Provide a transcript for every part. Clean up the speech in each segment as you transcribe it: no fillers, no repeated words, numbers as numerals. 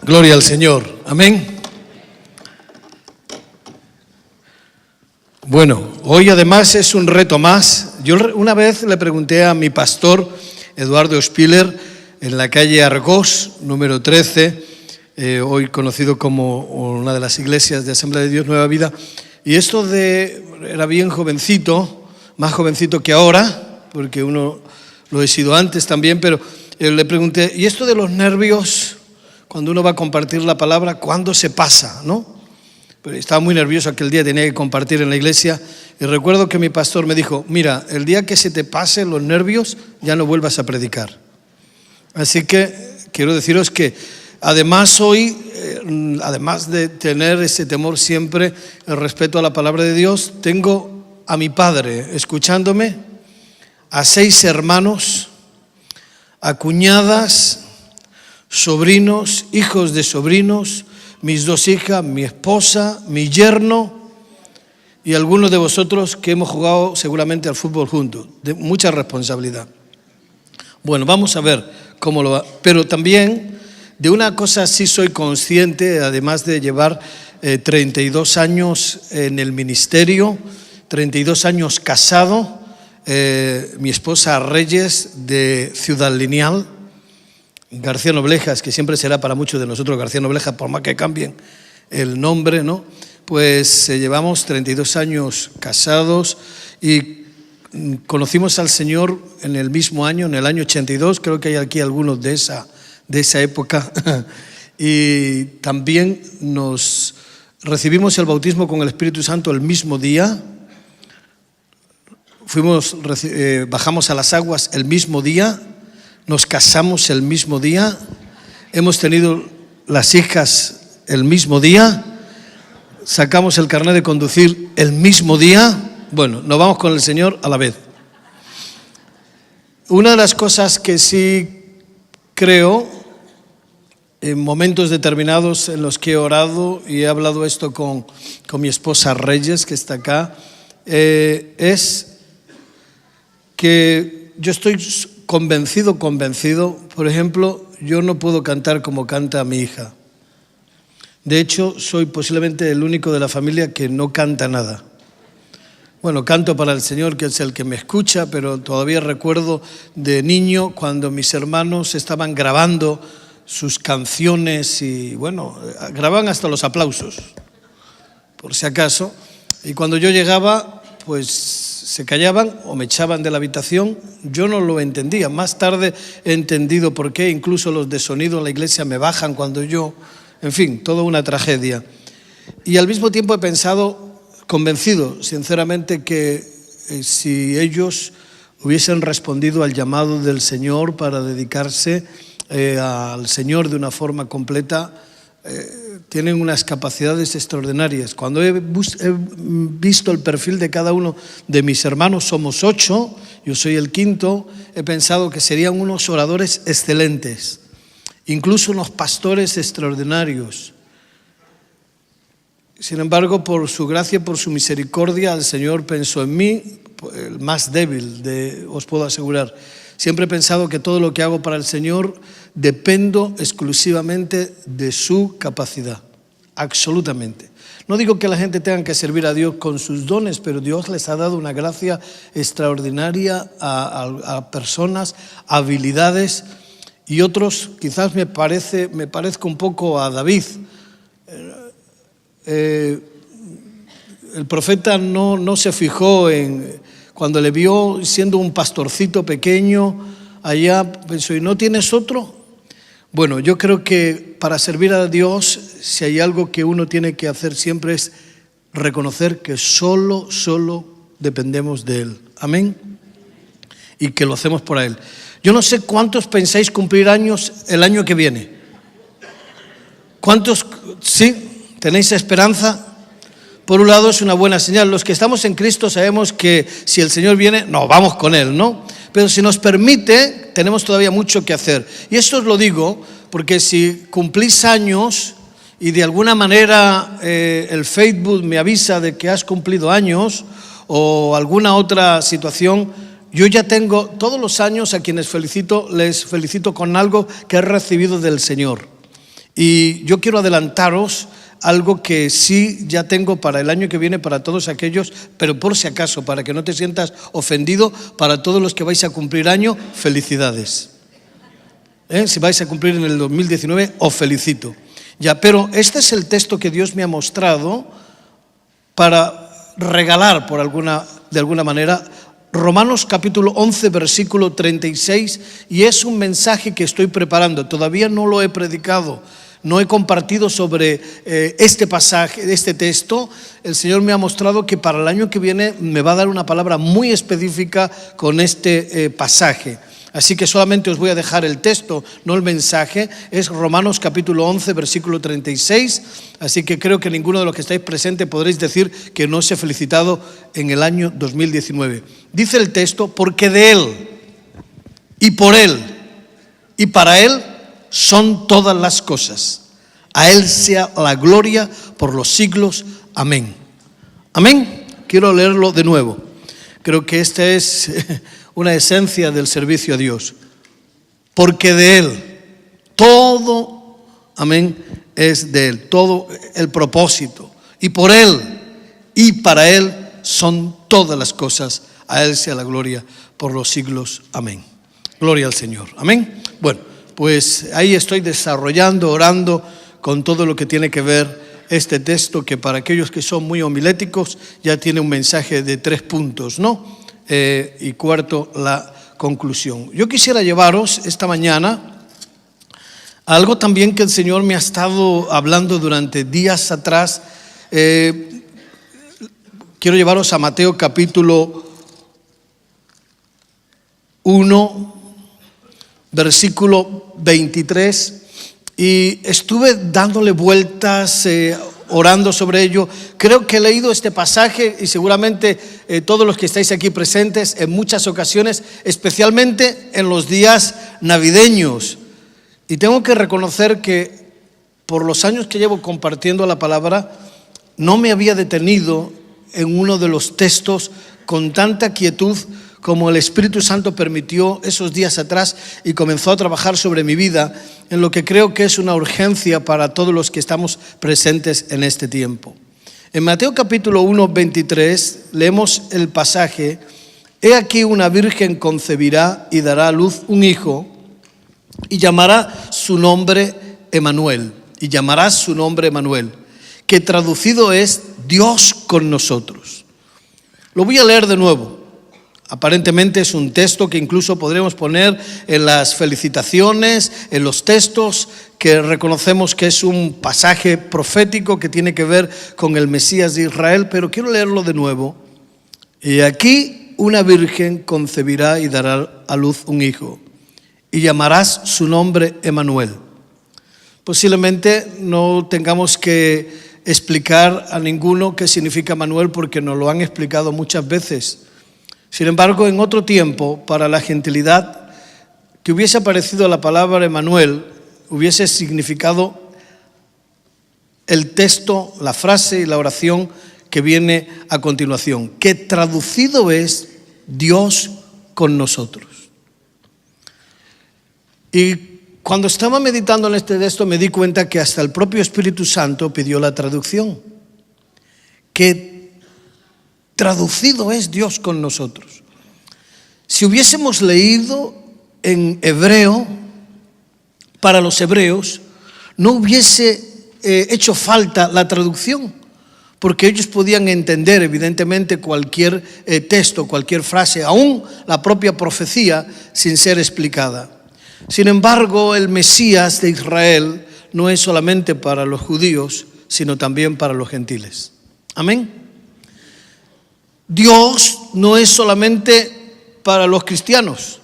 Gloria al Señor. Amén. Bueno, hoy además es un reto más. Yo una vez le pregunté a mi pastor, Eduardo Spiller, en la calle Argós, número 13, hoy conocido como una de las iglesias de Asamblea de Dios Nueva Vida, y esto era bien jovencito, más jovencito que ahora, porque uno lo he sido antes también, pero le pregunté, ¿y esto de los nervios, cuando uno va a compartir la palabra, cuándo se pasa, no? Pero estaba muy nervioso aquel día, tenía que compartir en la iglesia, y recuerdo que mi pastor me dijo, mira, el día que se te pasen los nervios, ya no vuelvas a predicar. Así que quiero deciros que además hoy, además de tener ese temor siempre, el respeto a la palabra de Dios, tengo a mi padre escuchándome, a 6 hermanos, a cuñadas, sobrinos, hijos de sobrinos, mis 2 hijas, mi esposa, mi yerno y algunos de vosotros que hemos jugado seguramente al fútbol juntos. De mucha responsabilidad. Bueno, vamos a ver cómo lo va. Pero también de una cosa sí soy consciente, además de llevar 32 años en el ministerio, 32 años casado, mi esposa Reyes de Ciudad Lineal, García Noblejas, que siempre será para muchos de nosotros García Noblejas, por más que cambien el nombre, ¿no? Pues llevamos 32 años casados y conocimos al Señor en el mismo año, en el año 82, creo que hay aquí algunos de esa época, y también nos recibimos el bautismo con el Espíritu Santo el mismo día, bajamos a las aguas el mismo día, nos casamos el mismo día, hemos tenido las hijas el mismo día, sacamos el carnet de conducir el mismo día. Bueno, nos vamos con el Señor a la vez. Una de las cosas que sí creo, en momentos determinados en los que he orado y he hablado esto con mi esposa Reyes, que está acá, es que yo estoy convencido, por ejemplo, yo no puedo cantar como canta mi hija. De hecho, soy posiblemente el único de la familia que no canta nada. Bueno, canto para el Señor, que es el que me escucha, pero todavía recuerdo de niño cuando mis hermanos estaban grabando sus canciones y, bueno, grababan hasta los aplausos, por si acaso. Y cuando yo llegaba, pues se callaban o me echaban de la habitación. Yo no lo entendía. Más tarde he entendido por qué. Incluso los de sonido en la iglesia me bajan cuando yo... En fin, toda una tragedia. Y al mismo tiempo he pensado, convencido, sinceramente, que si ellos hubiesen respondido al llamado del Señor para dedicarse al Señor de una forma completa, tienen unas capacidades extraordinarias. Cuando he visto el perfil de cada uno de mis hermanos, somos 8, yo soy el quinto, he pensado que serían unos oradores excelentes, incluso unos pastores extraordinarios. Sin embargo, por su gracia, por su misericordia, el Señor pensó en mí, el más débil, os puedo asegurar. Siempre he pensado que todo lo que hago para el Señor dependo exclusivamente de su capacidad, absolutamente. No digo que la gente tenga que servir a Dios con sus dones, pero Dios les ha dado una gracia extraordinaria a personas, habilidades, y otros, quizás me parezca un poco a David. El profeta no se fijó cuando le vio siendo un pastorcito pequeño, allá pensó, ¿y no tienes otro? Bueno, yo creo que para servir a Dios, si hay algo que uno tiene que hacer siempre es reconocer que solo dependemos de Él. Amén. Y que lo hacemos por Él. Yo no sé cuántos pensáis cumplir años el año que viene. ¿Cuántos? ¿Sí? ¿Tenéis esperanza? Por un lado es una buena señal. Los que estamos en Cristo sabemos que si el Señor viene, no, vamos con Él, ¿no? Pero si nos permite, tenemos todavía mucho que hacer. Y esto os lo digo porque si cumplís años y de alguna manera el Facebook me avisa de que has cumplido años o alguna otra situación, Yo ya tengo, todos los años a quienes felicito, les felicito con algo que he recibido del Señor. Y yo quiero adelantaros algo que sí ya tengo para el año que viene para todos aquellos, pero por si acaso, para que no te sientas ofendido, para todos los que vais a cumplir año, felicidades. Si vais a cumplir en el 2019, os felicito. Ya, pero este es el texto que Dios me ha mostrado para regalar de alguna manera Romanos capítulo 11, versículo 36, y es un mensaje que estoy preparando. Todavía no lo he predicado, no he compartido sobre este pasaje, este texto. El Señor me ha mostrado que para el año que viene me va a dar una palabra muy específica con este pasaje. Así que solamente os voy a dejar el texto, no el mensaje. Es Romanos capítulo 11, versículo 36. Así que creo que ninguno de los que estáis presentes podréis decir que no os he felicitado en el año 2019. Dice el texto, porque de Él y por Él y para Él son todas las cosas. A Él sea la gloria por los siglos. Amén. Amén. Quiero leerlo de nuevo. Creo que esta es una esencia del servicio a Dios. Porque de Él, todo, amén, es de Él. Todo el propósito. Y por Él y para Él son todas las cosas. A Él sea la gloria por los siglos. Amén. Gloria al Señor. Amén. Bueno, pues ahí estoy desarrollando, orando con todo lo que tiene que ver este texto, que para aquellos que son muy homiléticos ya tiene un mensaje de 3 puntos, ¿no? Y cuarto, la conclusión. Yo quisiera llevaros esta mañana a algo también que el Señor me ha estado hablando durante días atrás. Quiero llevaros a Mateo capítulo 1, versículo 23, y estuve dándole vueltas, orando sobre ello. Creo que he leído este pasaje y seguramente todos los que estáis aquí presentes en muchas ocasiones, especialmente en los días navideños. Y tengo que reconocer que por los años que llevo compartiendo la palabra, no me había detenido en uno de los textos con tanta quietud como el Espíritu Santo permitió esos días atrás y comenzó a trabajar sobre mi vida, en lo que creo que es una urgencia para todos los que estamos presentes en este tiempo. En Mateo capítulo 1, 23 leemos el pasaje: He aquí una virgen concebirá y dará a luz un hijo y llamará su nombre Emanuel. Y llamará su nombre Emanuel, que traducido es Dios con nosotros. Lo voy a leer de nuevo. Aparentemente es un texto que incluso podremos poner en las felicitaciones, en los textos que reconocemos que es un pasaje profético que tiene que ver con el Mesías de Israel, pero quiero leerlo de nuevo. Y aquí una virgen concebirá y dará a luz un hijo, y llamarás su nombre Emanuel. Posiblemente no tengamos que explicar a ninguno qué significa Emanuel, porque nos lo han explicado muchas veces. Sin embargo, en otro tiempo, para la gentilidad, que hubiese aparecido la palabra Emanuel, hubiese significado el texto, la frase y la oración que viene a continuación, que traducido es Dios con nosotros. Y cuando estaba meditando en este texto me di cuenta que hasta el propio Espíritu Santo pidió la traducción, que traducido es Dios con nosotros. Si hubiésemos leído en hebreo, para los hebreos, no hubiese hecho falta la traducción, porque ellos podían entender evidentemente cualquier texto, cualquier frase, aún la propia profecía, sin ser explicada. Sin embargo, el Mesías de Israel no es solamente para los judíos, sino también para los gentiles. Amén. Dios no es solamente para los cristianos,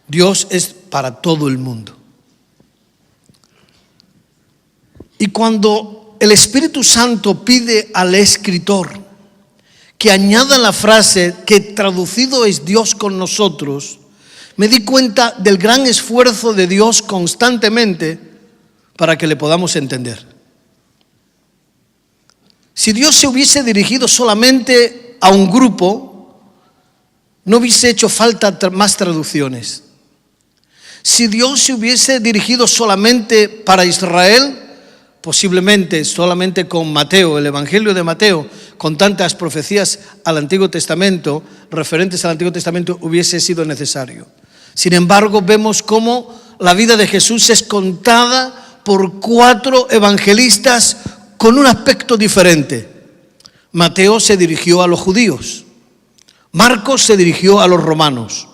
Dios es para todo el mundo. Y cuando el Espíritu Santo pide al escritor que añada la frase que traducido es Dios con nosotros, me di cuenta del gran esfuerzo de Dios constantemente para que le podamos entender. Si Dios se hubiese dirigido solamente a un grupo, no hubiese hecho falta más traducciones. Si Dios se hubiese dirigido solamente para Israel, posiblemente solamente con Mateo, el Evangelio de Mateo, con tantas profecías al Antiguo Testamento, referentes al Antiguo Testamento, hubiese sido necesario. Sin embargo, vemos cómo la vida de Jesús es contada por 4 evangelistas con un aspecto diferente. Mateo se dirigió a los judíos, Marcos se dirigió a los romanos,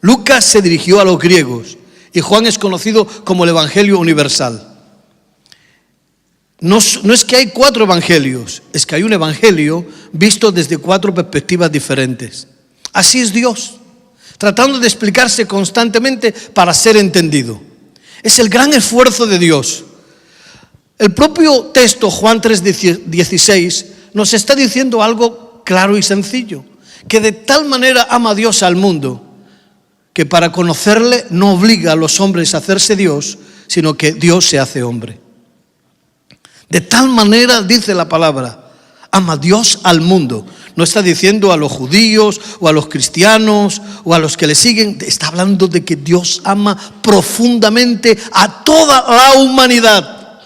Lucas se dirigió a los griegos y Juan es conocido como el Evangelio universal. No es que hay 4 evangelios, es que hay un evangelio visto desde 4 perspectivas diferentes. Así es Dios, tratando de explicarse constantemente para ser entendido. Es el gran esfuerzo de Dios. El propio texto, Juan 3:16, nos está diciendo algo claro y sencillo, que de tal manera ama Dios al mundo, que para conocerle no obliga a los hombres a hacerse Dios, sino que Dios se hace hombre. De tal manera, dice la palabra, ama Dios al mundo. No está diciendo a los judíos o a los cristianos o a los que le siguen. Está hablando de que Dios ama profundamente a toda la humanidad.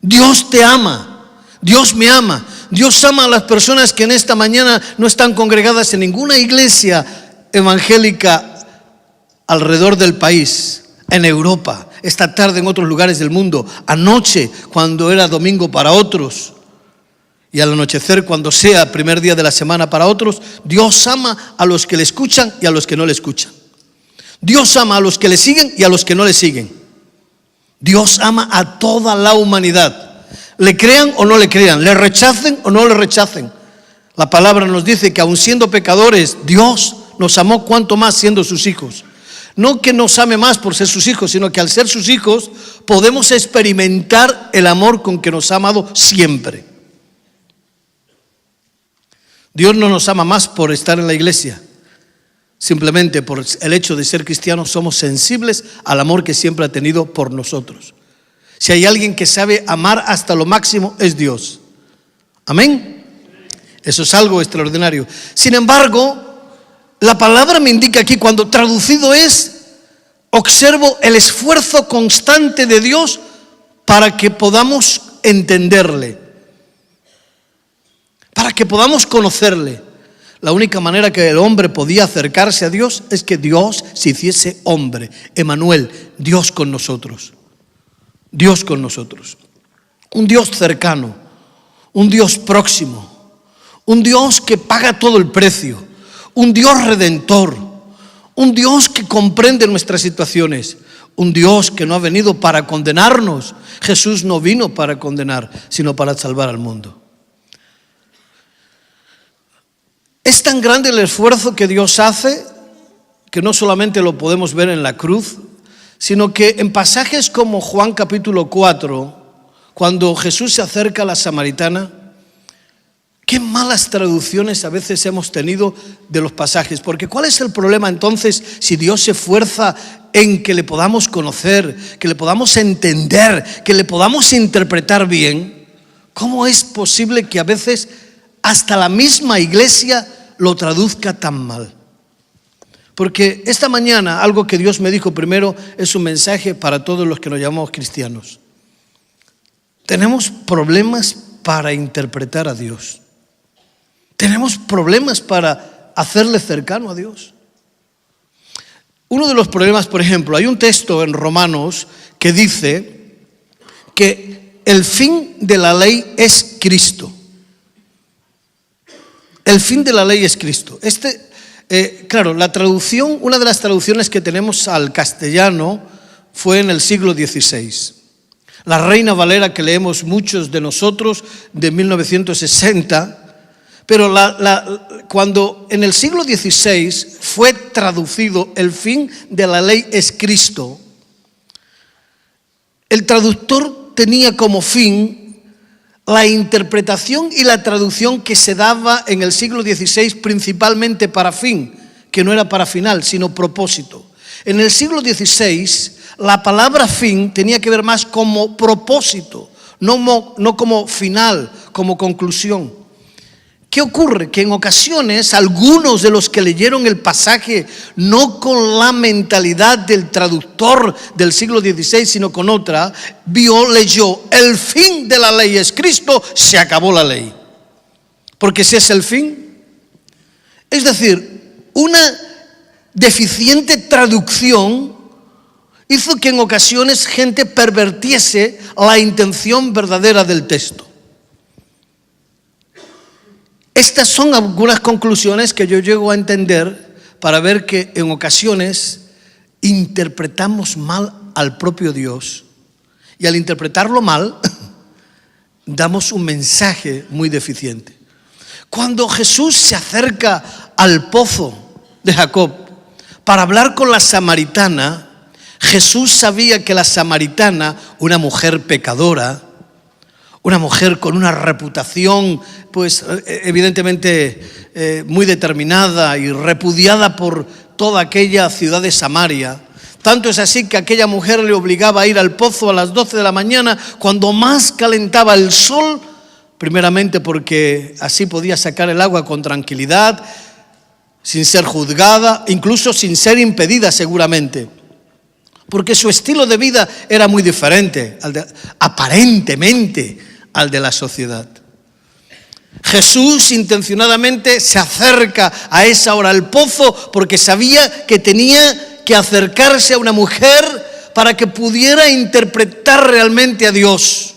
Dios te ama, Dios me ama. Dios ama a las personas que en esta mañana no están congregadas en ninguna iglesia evangélica alrededor del país, en Europa, esta tarde en otros lugares del mundo, anoche cuando era domingo para otros y al anochecer cuando sea primer día de la semana para otros. Dios ama a los que le escuchan y a los que no le escuchan. Dios ama a los que le siguen y a los que no le siguen. Dios ama a toda la humanidad. Le crean o no le crean, le rechacen o no le rechacen. La palabra nos dice que aun siendo pecadores, Dios nos amó cuanto más siendo sus hijos. No que nos ame más por ser sus hijos, sino que al ser sus hijos podemos experimentar el amor con que nos ha amado siempre. Dios no nos ama más por estar en la iglesia. Simplemente por el hecho de ser cristianos somos sensibles al amor que siempre ha tenido por nosotros. Si hay alguien que sabe amar hasta lo máximo, es Dios. Amén. Eso es algo extraordinario. Sin embargo, la palabra me indica aquí, cuando traducido es, observo el esfuerzo constante de Dios para que podamos entenderle, para que podamos conocerle. La única manera que el hombre podía acercarse a Dios es que Dios se hiciese hombre. Emmanuel, Dios con nosotros. Dios con nosotros. Un Dios cercano, un Dios próximo, un Dios que paga todo el precio, un Dios redentor, un Dios que comprende nuestras situaciones, un Dios que no ha venido para condenarnos. Jesús no vino para condenar, sino para salvar al mundo. Es tan grande el esfuerzo que Dios hace que no solamente lo podemos ver en la cruz, sino que en pasajes como Juan capítulo 4, cuando Jesús se acerca a la samaritana, qué malas traducciones a veces hemos tenido de los pasajes. Porque ¿cuál es el problema entonces si Dios se esfuerza en que le podamos conocer, que le podamos entender, que le podamos interpretar bien? ¿Cómo es posible que a veces hasta la misma iglesia lo traduzca tan mal? Porque esta mañana algo que Dios me dijo primero es un mensaje para todos los que nos llamamos cristianos. Tenemos problemas para interpretar a Dios. Tenemos problemas para hacerle cercano a Dios. Uno de los problemas, por ejemplo, hay un texto en Romanos que dice que el fin de la ley es Cristo. El fin de la ley es Cristo. Claro, la traducción, una de las traducciones que tenemos al castellano fue en el siglo XVI. La Reina Valera, que leemos muchos de nosotros, de 1960, pero cuando en el siglo XVI fue traducido el fin de la ley es Cristo, el traductor tenía como fin la interpretación y la traducción que se daba en el siglo XVI principalmente para fin, que no era para final, sino propósito. En el siglo XVI, la palabra fin tenía que ver más como propósito, no como final, como conclusión. ¿Qué ocurre? Que en ocasiones algunos de los que leyeron el pasaje no con la mentalidad del traductor del siglo XVI, sino con otra, leyó: el fin de la ley es Cristo, se acabó la ley. Porque ese es el fin. Es decir, una deficiente traducción hizo que en ocasiones gente pervertiese la intención verdadera del texto. Estas son algunas conclusiones que yo llego a entender para ver que en ocasiones interpretamos mal al propio Dios, y al interpretarlo mal damos un mensaje muy deficiente. Cuando Jesús se acerca al pozo de Jacob para hablar con la samaritana, Jesús sabía que la samaritana, una mujer pecadora, una mujer con una reputación, pues evidentemente muy determinada y repudiada por toda aquella ciudad de Samaria. Tanto es así que aquella mujer le obligaba a ir al pozo a las 12 de la mañana, cuando más calentaba el sol, primeramente porque así podía sacar el agua con tranquilidad, sin ser juzgada, incluso sin ser impedida seguramente. Porque su estilo de vida era muy diferente, aparentemente, al de la sociedad. Jesús intencionadamente se acerca a esa hora al pozo porque sabía que tenía que acercarse a una mujer para que pudiera interpretar realmente a Dios.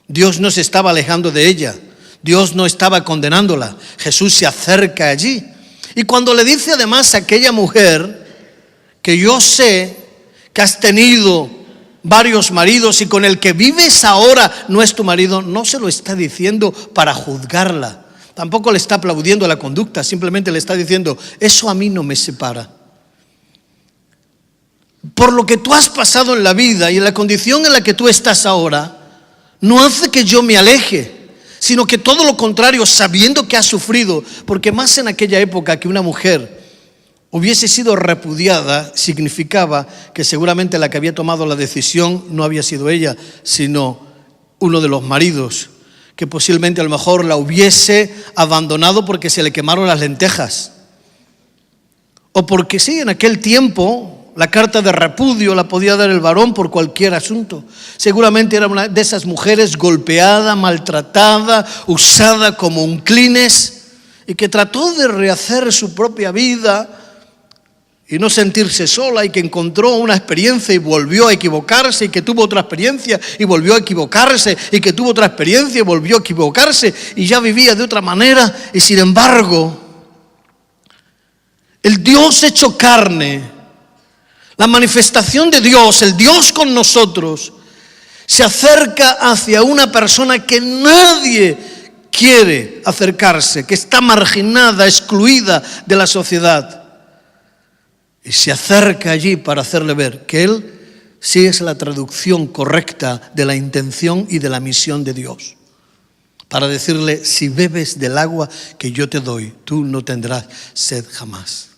Dios no se estaba alejando de ella, Dios no estaba condenándola. Jesús se acerca allí. Y cuando le dice además a aquella mujer que yo sé que has tenido varios maridos y con el que vives ahora no es tu marido, no se lo está diciendo para juzgarla, tampoco le está aplaudiendo la conducta, simplemente le está diciendo: eso a mí no me separa. Por lo que tú has pasado en la vida y en la condición en la que tú estás ahora, no hace que yo me aleje, sino que todo lo contrario, sabiendo que has sufrido, porque más en aquella época que una mujer hubiese sido repudiada, significaba que seguramente la que había tomado la decisión no había sido ella, sino uno de los maridos, que posiblemente a lo mejor la hubiese abandonado porque se le quemaron las lentejas. O porque sí, en aquel tiempo la carta de repudio la podía dar el varón por cualquier asunto. Seguramente era una de esas mujeres golpeada, maltratada, usada como un clines, y que trató de rehacer su propia vida y no sentirse sola, y que encontró una experiencia y volvió a equivocarse, y que tuvo otra experiencia y volvió a equivocarse, y que tuvo otra experiencia y volvió a equivocarse, y ya vivía de otra manera. Y sin embargo, el Dios hecho carne, la manifestación de Dios, el Dios con nosotros, se acerca hacia una persona que nadie quiere acercarse, que está marginada, excluida de la sociedad. Y se acerca allí para hacerle ver que Él sí es la traducción correcta de la intención y de la misión de Dios. Para decirle: si bebes del agua que yo te doy, tú no tendrás sed jamás.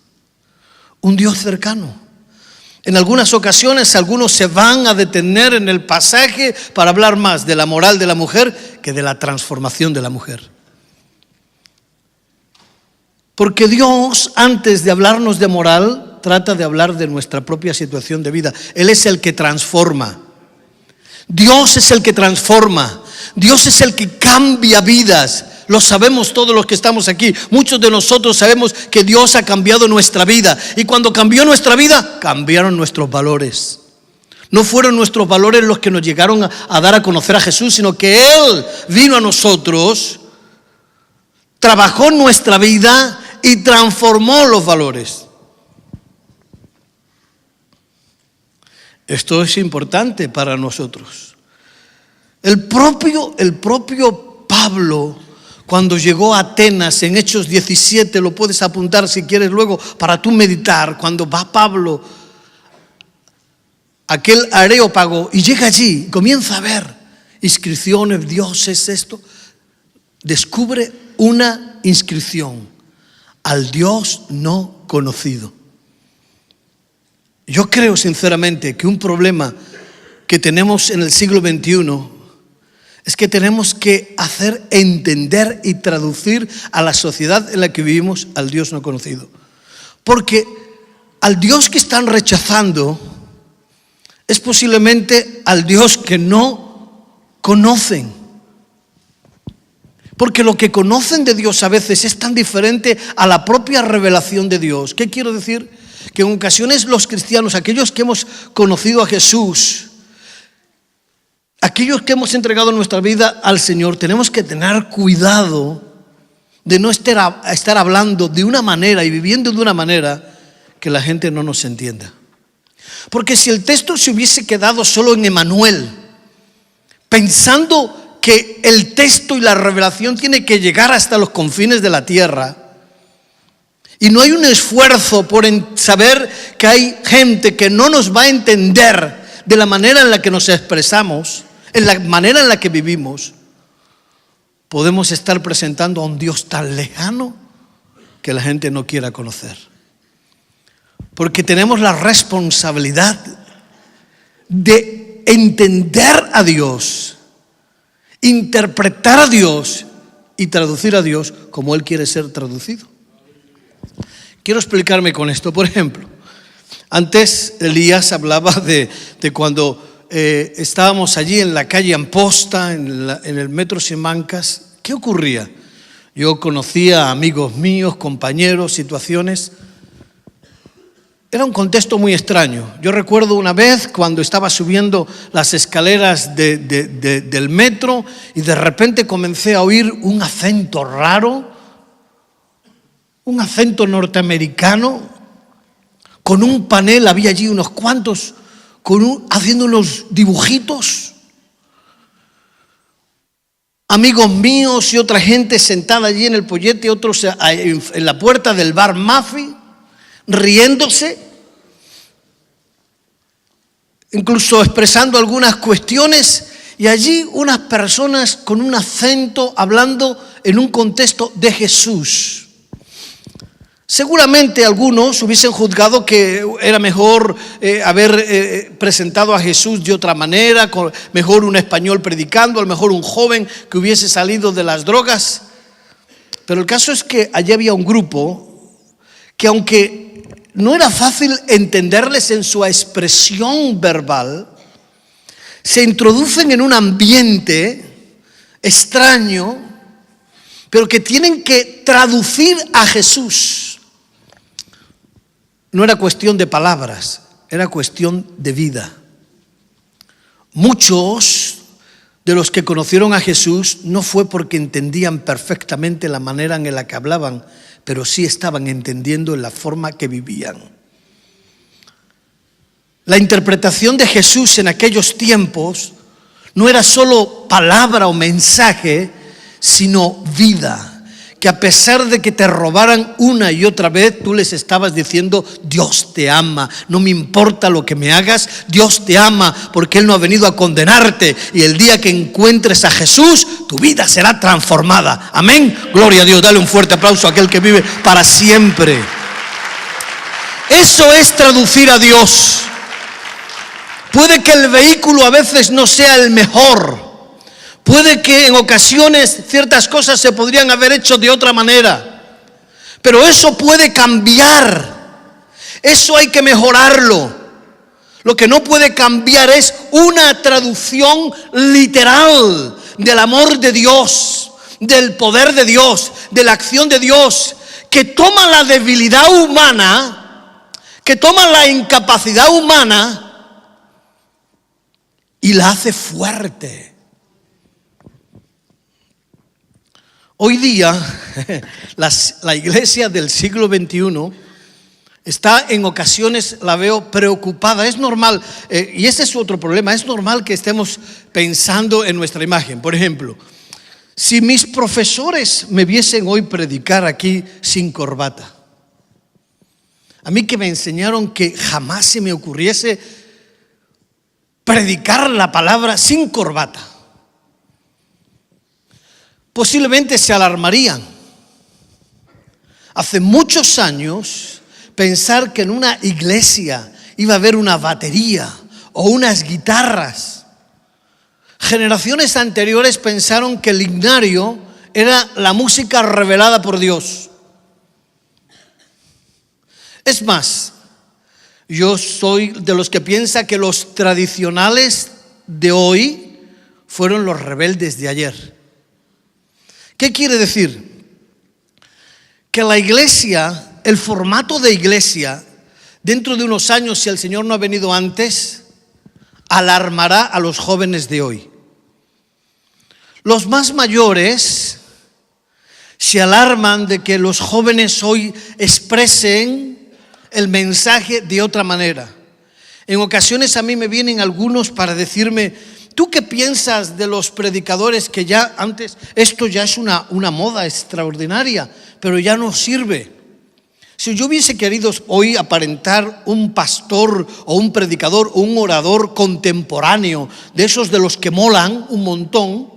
Un Dios cercano. En algunas ocasiones algunos se van a detener en el pasaje para hablar más de la moral de la mujer que de la transformación de la mujer. Porque Dios, antes de hablarnos de moral, trata de hablar de nuestra propia situación de vida. Él es el que transforma. Dios es el que transforma. Dios es el que cambia vidas. Lo sabemos todos los que estamos aquí. Muchos de nosotros sabemos que Dios ha cambiado nuestra vida. Y cuando cambió nuestra vida, cambiaron nuestros valores. No fueron nuestros valores los que nos llegaron a dar a conocer a Jesús, sino que Él vino a nosotros, trabajó en nuestra vida y transformó los valores. Esto es importante para nosotros. El propio Pablo, cuando llegó a Atenas en Hechos 17, lo puedes apuntar si quieres luego para tú meditar, cuando va Pablo, aquel Areópago, y llega allí, comienza a ver inscripciones, dioses, esto, descubre una inscripción: al Dios no conocido. Yo creo sinceramente que un problema que tenemos en el siglo XXI es que tenemos que hacer entender y traducir a la sociedad en la que vivimos al Dios no conocido. Porque al Dios que están rechazando es posiblemente al Dios que no conocen. Porque lo que conocen de Dios a veces es tan diferente a la propia revelación de Dios. ¿Qué quiero decir? Que en ocasiones los cristianos, aquellos que hemos conocido a Jesús, aquellos que hemos entregado nuestra vida al Señor, tenemos que tener cuidado de no estar hablando de una manera y viviendo de una manera que la gente no nos entienda. Porque si el texto se hubiese quedado solo en Emmanuel, pensando que el texto y la revelación tiene que llegar hasta los confines de la tierra, y no hay un esfuerzo por saber que hay gente que no nos va a entender de la manera en la que nos expresamos, en la manera en la que vivimos, podemos estar presentando a un Dios tan lejano que la gente no quiera conocer. Porque tenemos la responsabilidad de entender a Dios, interpretar a Dios y traducir a Dios como Él quiere ser traducido. Quiero explicarme con esto. Por ejemplo, antes Elías hablaba de cuando estábamos allí en la calle Amposta, en el metro Simancas. ¿Qué ocurría? Yo conocía a amigos míos, compañeros, situaciones. Era un contexto muy extraño. Yo recuerdo una vez cuando estaba subiendo las escaleras del metro y de repente comencé a oír un acento raro, un acento norteamericano, con un panel, había allí unos cuantos, haciendo unos dibujitos. Amigos míos y otra gente sentada allí en el pollete, otros en la puerta del bar Mafi, riéndose, incluso expresando algunas cuestiones, y allí unas personas con un acento hablando en un contexto de Jesús. Seguramente algunos hubiesen juzgado que era mejor haber presentado a Jesús de otra manera, mejor un español predicando, a lo mejor un joven que hubiese salido de las drogas. Pero el caso es que allí había un grupo que, aunque no era fácil entenderles en su expresión verbal, se introducen en un ambiente extraño, pero que tienen que traducir a Jesús. No era cuestión de palabras, era cuestión de vida. Muchos de los que conocieron a Jesús no fue porque entendían perfectamente la manera en la que hablaban, pero sí estaban entendiendo en la forma que vivían. La interpretación de Jesús en aquellos tiempos no era solo palabra o mensaje, sino vida. Que a pesar de que te robaran una y otra vez, tú les estabas diciendo: Dios te ama, no me importa lo que me hagas, Dios te ama, porque Él no ha venido a condenarte, y el día que encuentres a Jesús, tu vida será transformada. Amén, gloria a Dios. Dale un fuerte aplauso a aquel que vive para siempre. Eso es traducir a Dios. Puede que el vehículo a veces no sea el mejor. Puede que en ocasiones ciertas cosas se podrían haber hecho de otra manera, pero eso puede cambiar, eso hay que mejorarlo. Lo que no puede cambiar es una traducción literal del amor de Dios, del poder de Dios, de la acción de Dios, que toma la debilidad humana, que toma la incapacidad humana y la hace fuerte. Hoy día, la iglesia del siglo XXI está en ocasiones, la veo preocupada. Es normal, y ese es otro problema, es normal que estemos pensando en nuestra imagen. Por ejemplo, si mis profesores me viesen hoy predicar aquí sin corbata, a mí que me enseñaron que jamás se me ocurriese predicar la palabra sin corbata, posiblemente se alarmarían. Hace muchos años, pensar que en una iglesia iba a haber una batería o unas guitarras, Generaciones anteriores pensaron que el himnario era la música revelada por Dios. Es más, yo soy de los que piensa que los tradicionales de hoy fueron los rebeldes de ayer. ¿Qué quiere decir? Que la iglesia, el formato de iglesia, dentro de unos años, si el Señor no ha venido antes, alarmará a los jóvenes de hoy. Los más mayores se alarman de que los jóvenes hoy expresen el mensaje de otra manera. En ocasiones a mí me vienen algunos para decirme: ¿tú qué piensas de los predicadores que ya antes, esto ya es una moda extraordinaria, pero ya no sirve? Si yo hubiese querido hoy aparentar un pastor o un predicador o un orador contemporáneo, de esos de los que molan un montón,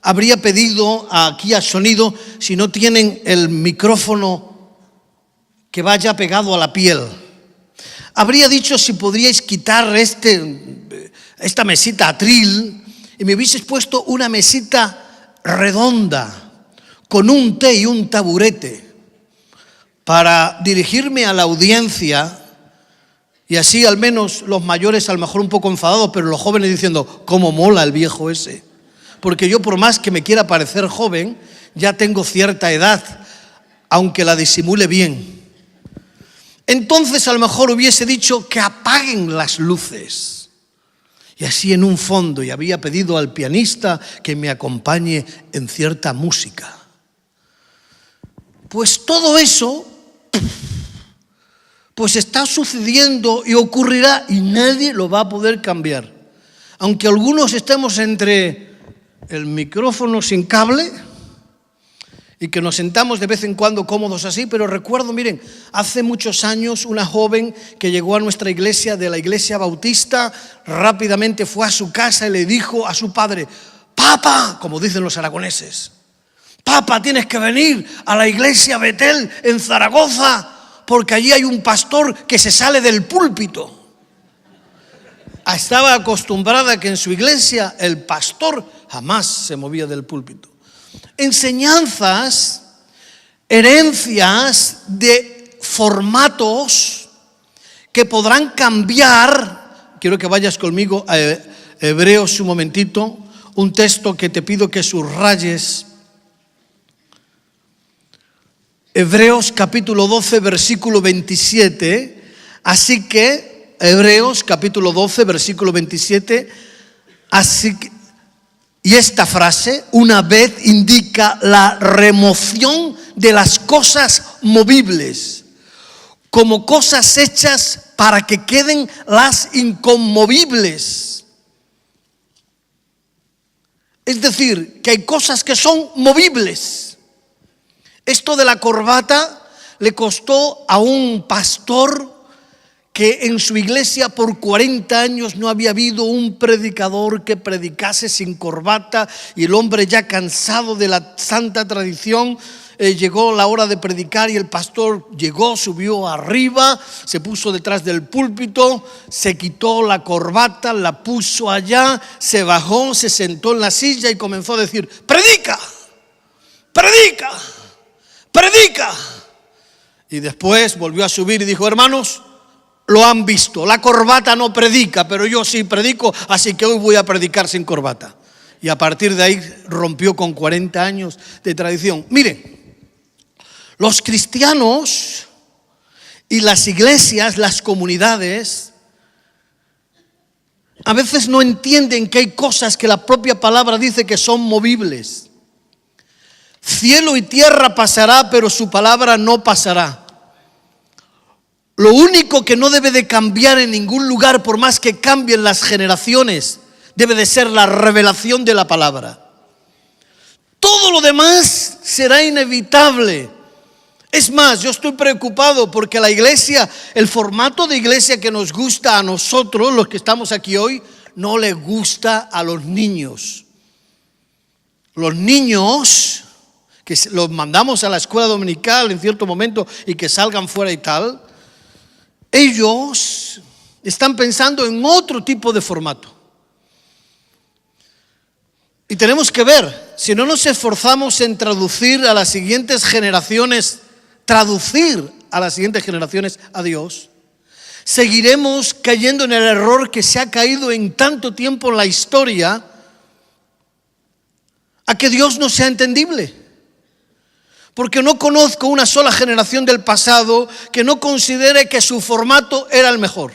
habría pedido aquí a sonido, si no tienen el micrófono que vaya pegado a la piel, habría dicho si podríais quitar esta mesita atril y me hubieses puesto una mesita redonda con un té y un taburete para dirigirme a la audiencia, y así al menos los mayores a lo mejor un poco enfadados, pero los jóvenes diciendo: ¿cómo mola el viejo ese? Porque yo, por más que me quiera parecer joven, ya tengo cierta edad, aunque la disimule bien. Entonces a lo mejor hubiese dicho que apaguen las luces. Y así en un fondo, y había pedido al pianista que me acompañe en cierta música. Pues todo eso, pues está sucediendo y ocurrirá y nadie lo va a poder cambiar. Aunque algunos estemos entre el micrófono sin cable y que nos sentamos de vez en cuando cómodos así, pero recuerdo, miren, hace muchos años una joven que llegó a nuestra iglesia, de la iglesia bautista, rápidamente fue a su casa y le dijo a su padre: papá, como dicen los aragoneses, papá, tienes que venir a la iglesia Betel en Zaragoza, porque allí hay un pastor que se sale del púlpito. Estaba acostumbrada a que en su iglesia el pastor jamás se movía del púlpito. Enseñanzas, herencias de formatos que podrán cambiar. Quiero que vayas conmigo a Hebreos un momentito, un texto que te pido que subrayes. Hebreos capítulo 12, versículo 27. Así que Hebreos capítulo 12, versículo 27. Así que, y esta frase, una vez, indica la remoción de las cosas movibles como cosas hechas para que queden las inconmovibles. Es decir, que hay cosas que son movibles. Esto de la corbata le costó a un pastor que en su iglesia por 40 años no había habido un predicador que predicase sin corbata, y el hombre, ya cansado de la santa tradición, llegó la hora de predicar y el pastor llegó, subió arriba, se puso detrás del púlpito, se quitó la corbata, la puso allá, se bajó, se sentó en la silla y comenzó a decir: predica, predica, predica. Y después volvió a subir y dijo: hermanos, lo han visto, la corbata no predica, pero yo sí predico, así que hoy voy a predicar sin corbata. Y a partir de ahí rompió con 40 años de tradición. Miren, los cristianos y las iglesias, las comunidades, a veces no entienden que hay cosas que la propia palabra dice que son movibles. Cielo y tierra pasará, pero su palabra no pasará. Lo único que no debe de cambiar en ningún lugar, por más que cambien las generaciones, debe de ser la revelación de la palabra. Todo lo demás será inevitable. Es más, yo estoy preocupado porque la iglesia, el formato de iglesia que nos gusta a nosotros, los que estamos aquí hoy, no le gusta a los niños. Los niños, que los mandamos a la escuela dominical en cierto momento y que salgan fuera y tal, ellos están pensando en otro tipo de formato. Y tenemos que ver, si no nos esforzamos en traducir a las siguientes generaciones a Dios, seguiremos cayendo en el error que se ha caído en tanto tiempo en la historia, a que Dios no sea entendible. Porque no conozco una sola generación del pasado que no considere que su formato era el mejor.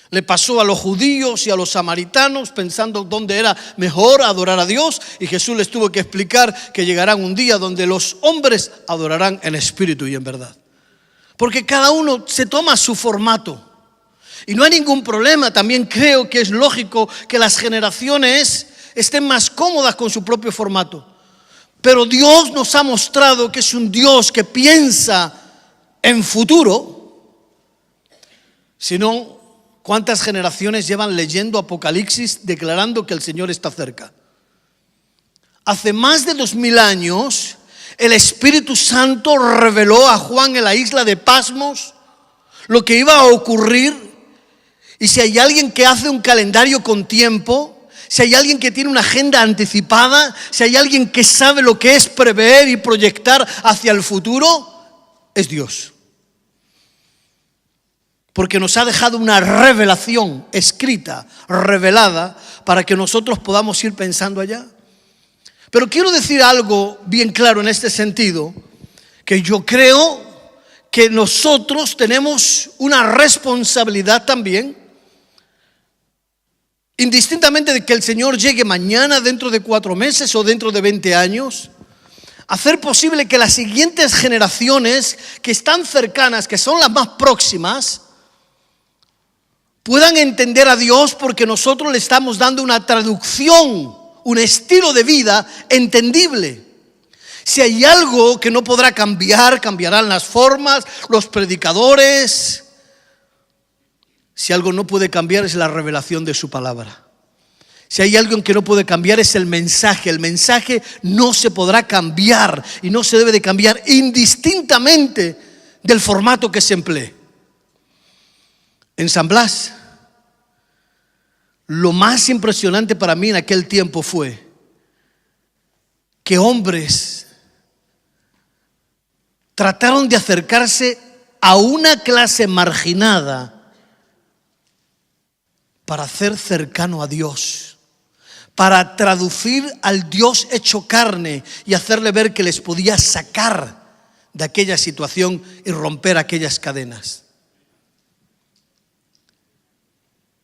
Le pasó a los judíos y a los samaritanos pensando dónde era mejor adorar a Dios, y Jesús les tuvo que explicar que llegarán un día donde los hombres adorarán en espíritu y en verdad. Porque cada uno se toma su formato. Y no hay ningún problema, también creo que es lógico que las generaciones estén más cómodas con su propio formato. Pero Dios nos ha mostrado que es un Dios que piensa en futuro. Si no, ¿cuántas generaciones llevan leyendo Apocalipsis declarando que el Señor está cerca? Hace más de 2000 años, el Espíritu Santo reveló a Juan en la isla de Patmos lo que iba a ocurrir. Y si hay alguien que hace un calendario con tiempo, si hay alguien que tiene una agenda anticipada, si hay alguien que sabe lo que es prever y proyectar hacia el futuro, es Dios. Porque nos ha dejado una revelación escrita, revelada, para que nosotros podamos ir pensando allá. Pero quiero decir algo bien claro en este sentido, que yo creo que nosotros tenemos una responsabilidad también, indistintamente de que el Señor llegue mañana, dentro de 4 meses o dentro de 20 años, hacer posible que las siguientes generaciones que están cercanas, que son las más próximas, puedan entender a Dios, porque nosotros le estamos dando una traducción, un estilo de vida entendible. Si hay algo que no podrá cambiar, cambiarán las formas, los predicadores. Si algo no puede cambiar es la revelación de su palabra. Si hay algo que no puede cambiar es el mensaje. El mensaje no se podrá cambiar y no se debe de cambiar indistintamente del formato que se emplee. En San Blas, lo más impresionante para mí en aquel tiempo fue que hombres trataron de acercarse a una clase marginada para hacer cercano a Dios, para traducir al Dios hecho carne y hacerle ver que les podía sacar de aquella situación y romper aquellas cadenas.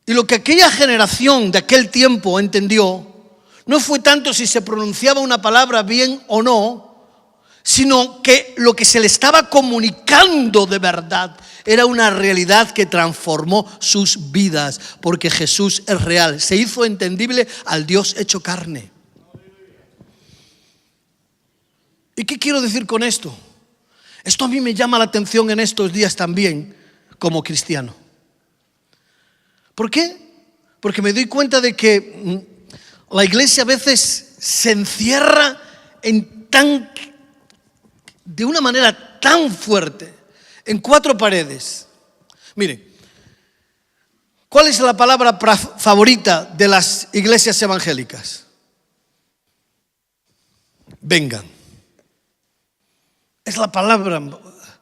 Y lo que aquella generación de aquel tiempo entendió no fue tanto si se pronunciaba una palabra bien o no, sino que lo que se le estaba comunicando de verdad era una realidad que transformó sus vidas, porque Jesús es real, se hizo entendible al Dios hecho carne. ¿Y qué quiero decir con esto? Esto a mí me llama la atención en estos días también como cristiano. ¿Por qué? Porque me doy cuenta de que la iglesia a veces se encierra de una manera tan fuerte en 4 paredes. Miren, ¿cuál es la palabra favorita de las iglesias evangélicas? Vengan. Es la palabra,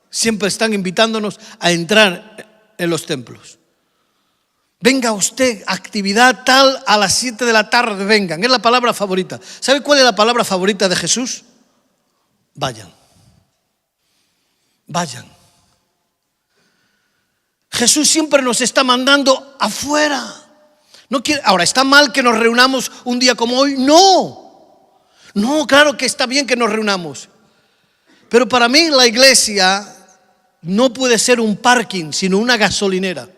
siempre están invitándonos a entrar en los templos. Venga usted, actividad tal a las 7 de la tarde, vengan. Es la palabra favorita. ¿Sabe cuál es la palabra favorita de Jesús? Vayan. Vayan. Jesús siempre nos está mandando afuera. No quiere, ahora, ¿está mal que nos reunamos un día como hoy? No. No, claro que está bien que nos reunamos. Pero para mí la iglesia no puede ser un parking, sino una gasolinera.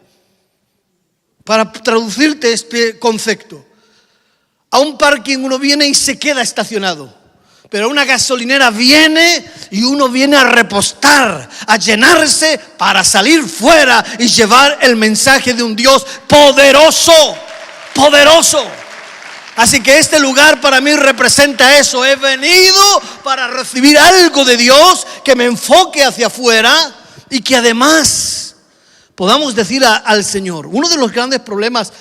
Para traducirte este concepto, a un parking uno viene y se queda estacionado, pero a una gasolinera viene y uno viene a repostar, a llenarse para salir fuera y llevar el mensaje de un Dios poderoso, poderoso. Así que este lugar para mí representa eso. He venido para recibir algo de Dios que me enfoque hacia afuera y que además podamos decir al Señor. Uno de los grandes problemas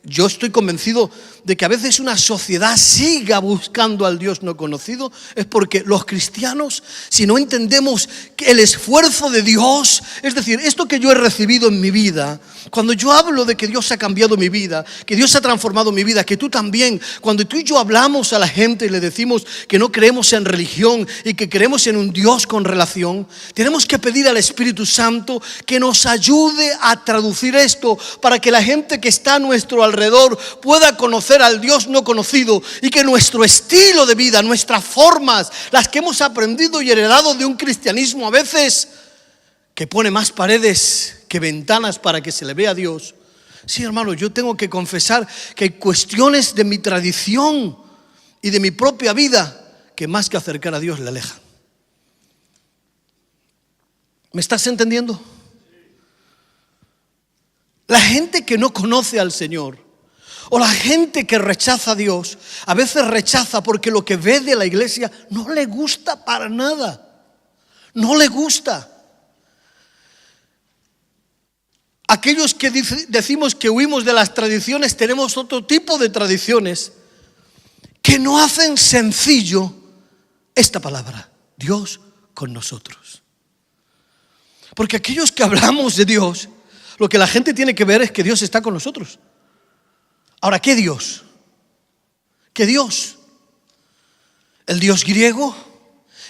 yo estoy convencido de que a veces una sociedad siga buscando al Dios no conocido, es porque los cristianos, si no entendemos que el esfuerzo de Dios, es decir, esto que yo he recibido en mi vida, cuando yo hablo de que Dios ha cambiado mi vida, que Dios ha transformado mi vida, que tú también, cuando tú y yo hablamos a la gente y le decimos que no creemos en religión y que creemos en un Dios con relación, tenemos que pedir al Espíritu Santo que nos ayude a traducir esto para que la gente que está a nuestro alrededor pueda conocer al Dios no conocido y que nuestro estilo de vida, nuestras formas, las que hemos aprendido y heredado de un cristianismo a veces que pone más paredes que ventanas para que se le vea a Dios. Sí, hermano, yo tengo que confesar que hay cuestiones de mi tradición y de mi propia vida que más que acercar a Dios le alejan. ¿Me estás entendiendo? La gente que no conoce al Señor o la gente que rechaza a Dios, a veces rechaza porque lo que ve de la iglesia no le gusta para nada. No le gusta. Aquellos que decimos que huimos de las tradiciones, tenemos otro tipo de tradiciones que no hacen sencillo esta palabra, Dios con nosotros. Porque aquellos que hablamos de Dios, lo que la gente tiene que ver es que Dios está con nosotros. Ahora, ¿qué Dios? ¿Qué Dios? ¿El Dios griego?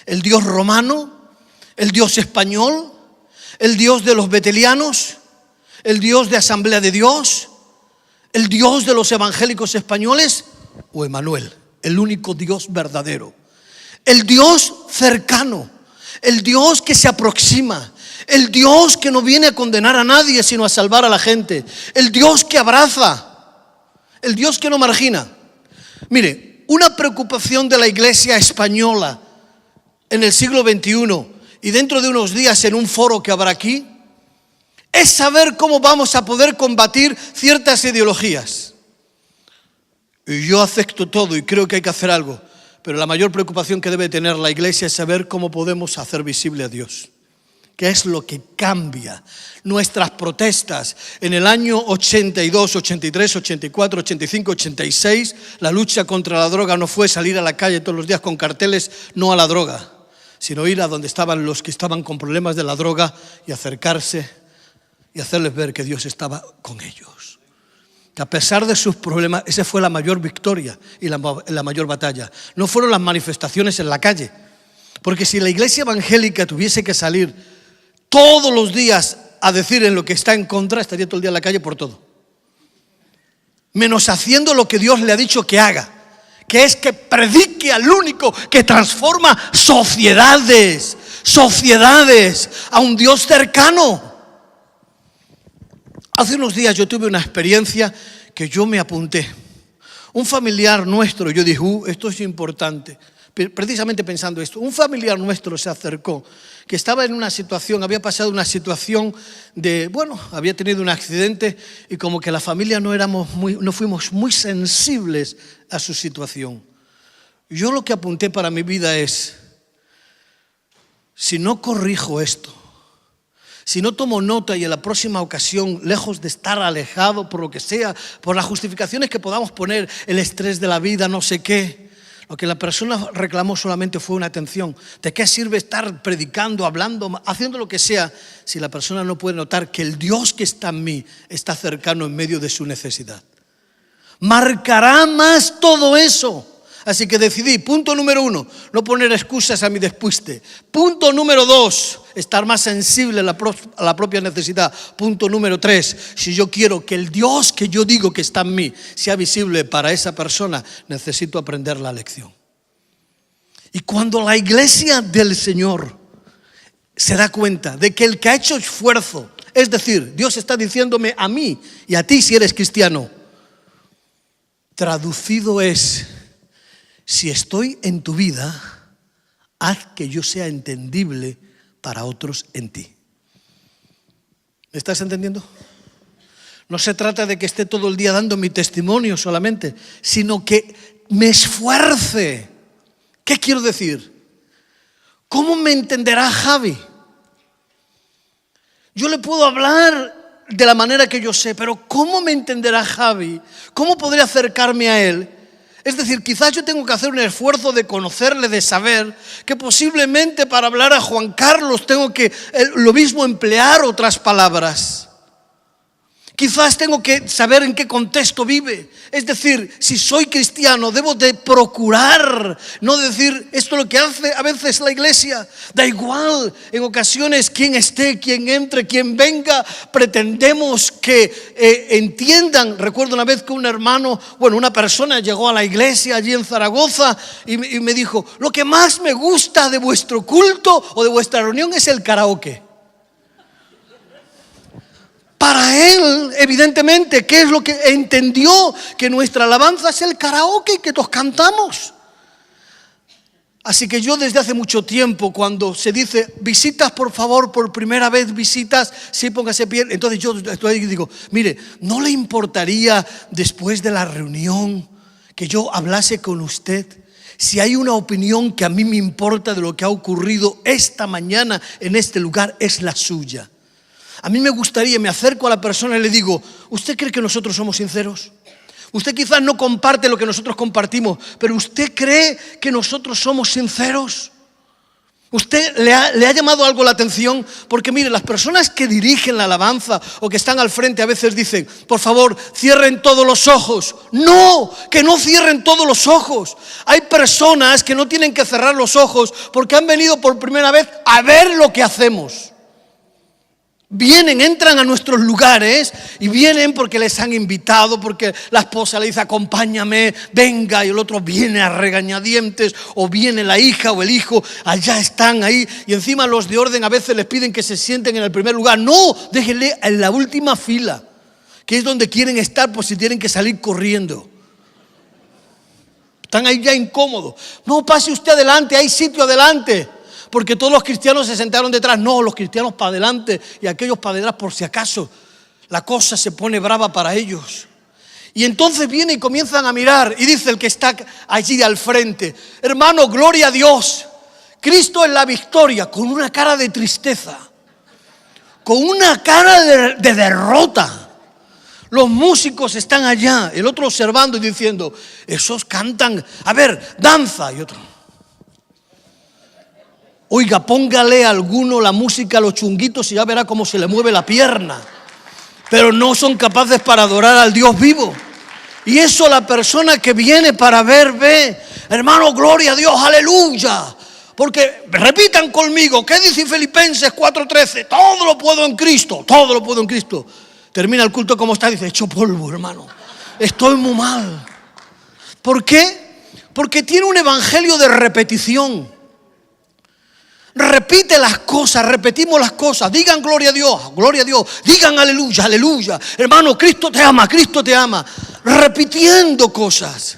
¿El Dios romano? ¿El Dios español? ¿El Dios de los betelianos? ¿El Dios de Asamblea de Dios? ¿El Dios de los evangélicos españoles? ¿O Emmanuel, el único Dios verdadero? El Dios cercano, el Dios que se aproxima, el Dios que no viene a condenar a nadie sino a salvar a la gente, el Dios que abraza, el Dios que no margina. Mire, una preocupación de la iglesia española en el siglo XXI y dentro de unos días en un foro que habrá aquí, es saber cómo vamos a poder combatir ciertas ideologías. Y yo acepto todo y creo que hay que hacer algo, pero la mayor preocupación que debe tener la iglesia es saber cómo podemos hacer visible a Dios. ¿Qué es lo que cambia nuestras protestas? En el año 82, 83, 84, 85, 86, la lucha contra la droga no fue salir a la calle todos los días con carteles no a la droga, sino ir a donde estaban los que estaban con problemas de la droga y acercarse y hacerles ver que Dios estaba con ellos. Que a pesar de sus problemas, esa fue la mayor victoria y la mayor batalla. No fueron las manifestaciones en la calle. Porque si la iglesia evangélica tuviese que salir todos los días a decir en lo que está en contra, estaría todo el día en la calle por todo. Menos haciendo lo que Dios le ha dicho que haga, que es que predique al único que transforma sociedades, a un Dios cercano. Hace unos días yo tuve una experiencia que yo me apunté. Un familiar nuestro, yo dije, esto es importante. Precisamente pensando esto, un familiar nuestro se acercó, que estaba en una situación, había pasado una situación de, había tenido un accidente y como que la familia no fuimos muy sensibles a su situación. Yo lo que apunté para mi vida es, si no corrijo esto, si no tomo nota y en la próxima ocasión, lejos de estar alejado por lo que sea, por las justificaciones que podamos poner, el estrés de la vida, no sé qué, lo que la persona reclamó solamente fue una atención. ¿De qué sirve estar predicando, hablando, haciendo lo que sea, si la persona no puede notar que el Dios que está en mí está cercano en medio de su necesidad? Marcará más todo eso. Así que decidí, punto número 1, no poner excusas a mi despiste. Punto número 2, estar más sensible a la propia necesidad. Punto número 3, si yo quiero que el Dios que yo digo que está en mí sea visible para esa persona, necesito aprender la lección. Y cuando la iglesia del Señor se da cuenta de que el que ha hecho esfuerzo, es decir, Dios está diciéndome a mí y a ti si eres cristiano, traducido es: si estoy en tu vida, haz que yo sea entendible para otros en ti. ¿Me estás entendiendo? No se trata de que esté todo el día dando mi testimonio solamente, sino que me esfuerce. ¿Qué quiero decir? ¿Cómo me entenderá Javi? Yo le puedo hablar de la manera que yo sé, pero ¿cómo me entenderá Javi? ¿Cómo podré acercarme a él? Es decir, quizás yo tengo que hacer un esfuerzo de conocerle, de saber que posiblemente para hablar a Juan Carlos tengo que lo mismo emplear otras palabras. Quizás tengo que saber en qué contexto vive. Es decir, si soy cristiano, debo de procurar no decir esto es lo que hace a veces la iglesia. Da igual en ocasiones quién esté, quién entre, quién venga. Pretendemos que entiendan. Recuerdo una vez que una persona llegó a la iglesia allí en Zaragoza y me dijo: lo que más me gusta de vuestro culto o de vuestra reunión es el karaoke. Para él, evidentemente, ¿qué es lo que entendió? Que nuestra alabanza es el karaoke que todos cantamos. Así que yo desde hace mucho tiempo, cuando se dice visitas, por favor, por primera vez visitas, sí, póngase pie. Entonces yo estoy ahí y digo: mire, ¿no le importaría después de la reunión que yo hablase con usted? Si hay una opinión que a mí me importa de lo que ha ocurrido esta mañana en este lugar, es la suya. A mí me gustaría, me acerco a la persona y le digo: ¿usted cree que nosotros somos sinceros? Usted quizás no comparte lo que nosotros compartimos, pero ¿usted cree que nosotros somos sinceros? ¿Usted le ha llamado algo la atención? Porque mire, las personas que dirigen la alabanza o que están al frente a veces dicen: por favor, cierren todos los ojos. No, que no cierren todos los ojos. Hay personas que no tienen que cerrar los ojos porque han venido por primera vez a ver lo que hacemos. Vienen, entran a nuestros lugares y vienen porque les han invitado, porque la esposa le dice: acompáñame, venga, y el otro viene a regañadientes, o viene la hija o el hijo, allá están ahí, y encima los de orden a veces les piden que se sienten en el primer lugar. No, déjenle en la última fila, que es donde quieren estar por si tienen que salir corriendo. Están ahí ya incómodos. No, pase usted adelante, hay sitio adelante. Porque todos los cristianos se sentaron detrás. No, los cristianos para adelante y aquellos para detrás, por si acaso la cosa se pone brava para ellos. Y entonces viene y comienzan a mirar, y dice el que está allí al frente: hermano, gloria a Dios, Cristo es la victoria, con una cara de tristeza, con una cara de derrota. Los músicos están allá, el otro observando y diciendo: esos cantan, a ver, danza. Y otro: oiga, póngale a alguno la música a los chunguitos y ya verá cómo se le mueve la pierna. Pero no son capaces para adorar al Dios vivo. Y eso la persona que viene para ver, ve: hermano, gloria a Dios, aleluya. Porque repitan conmigo, ¿qué dice Filipenses 4:13? Todo lo puedo en Cristo, todo lo puedo en Cristo. Termina el culto como está, dice: hecho polvo, hermano, estoy muy mal. ¿Por qué? Porque tiene un evangelio de repetición. Repite las cosas, repetimos las cosas. Digan gloria a Dios, digan aleluya, aleluya. Hermano, Cristo te ama, Cristo te ama. Repitiendo cosas.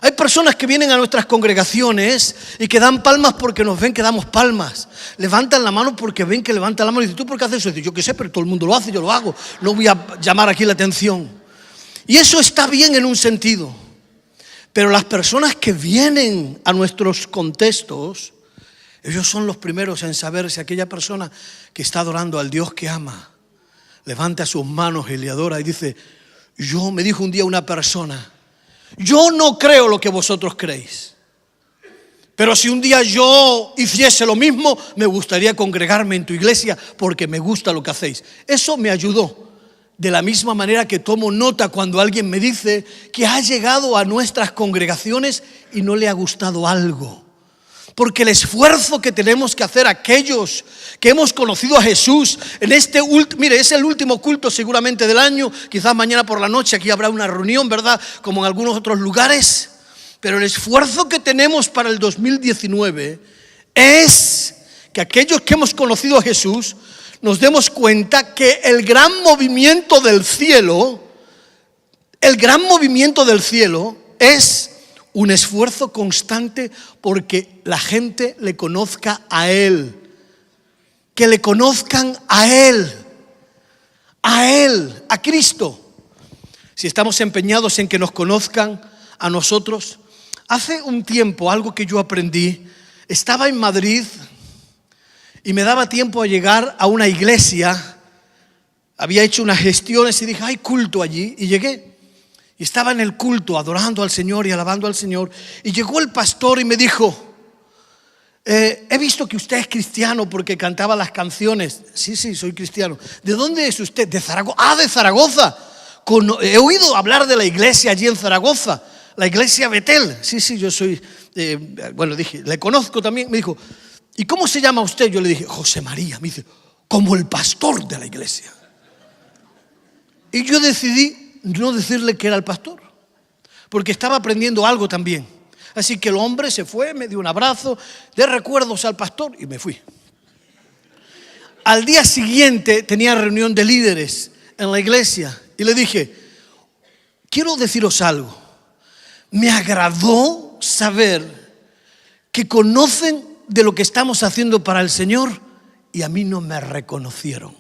Hay personas que vienen a nuestras congregaciones y que dan palmas porque nos ven que damos palmas. Levantan la mano porque ven que levantan la mano y dicen: ¿tú por qué haces eso? Y dicen: yo qué sé, pero todo el mundo lo hace, yo lo hago. No voy a llamar aquí la atención. Y eso está bien en un sentido. Pero las personas que vienen a nuestros contextos, ellos son los primeros en saber si aquella persona que está adorando al Dios que ama levanta sus manos y le adora y dice: me dijo un día una persona: yo no creo lo que vosotros creéis, pero si un día yo hiciese lo mismo, me gustaría congregarme en tu iglesia porque me gusta lo que hacéis. Eso me ayudó. De la misma manera que tomo nota cuando alguien me dice que ha llegado a nuestras congregaciones y no le ha gustado algo. Porque el esfuerzo que tenemos que hacer aquellos que hemos conocido a Jesús en mire, es el último culto seguramente del año, quizás mañana por la noche aquí habrá una reunión, ¿verdad? Como en algunos otros lugares. Pero el esfuerzo que tenemos para el 2019 es que aquellos que hemos conocido a Jesús nos demos cuenta que el gran movimiento del cielo es un esfuerzo constante porque la gente le conozca a Él. Que le conozcan a Él, a Cristo. Si estamos empeñados en que nos conozcan a nosotros. Hace un tiempo, algo que yo aprendí, estaba en Madrid y me daba tiempo a llegar a una iglesia había hecho unas gestiones y dije, hay culto allí. Y llegué. Y estaba en el culto adorando al Señor y alabando al Señor. Y llegó el pastor y me dijo, he visto que usted es cristiano porque cantaba las canciones. Sí, soy cristiano. ¿De dónde es usted? De Zaragoza. Ah, de Zaragoza. He oído hablar de la iglesia allí en Zaragoza. La iglesia Betel. Sí, yo soy. Bueno, dije, le conozco también. Me dijo, ¿y cómo se llama usted? Yo le dije, José María. Me dice, como el pastor de la iglesia. Y yo decidí no decirle que era el pastor, porque estaba aprendiendo algo también. Así que el hombre se fue, me dio un abrazo de recuerdos al pastor y me fui. Al día siguiente tenía reunión de líderes en la iglesia y le dije, quiero deciros algo. Me agradó saber que conocen de lo que estamos haciendo para el Señor y a mí no me reconocieron.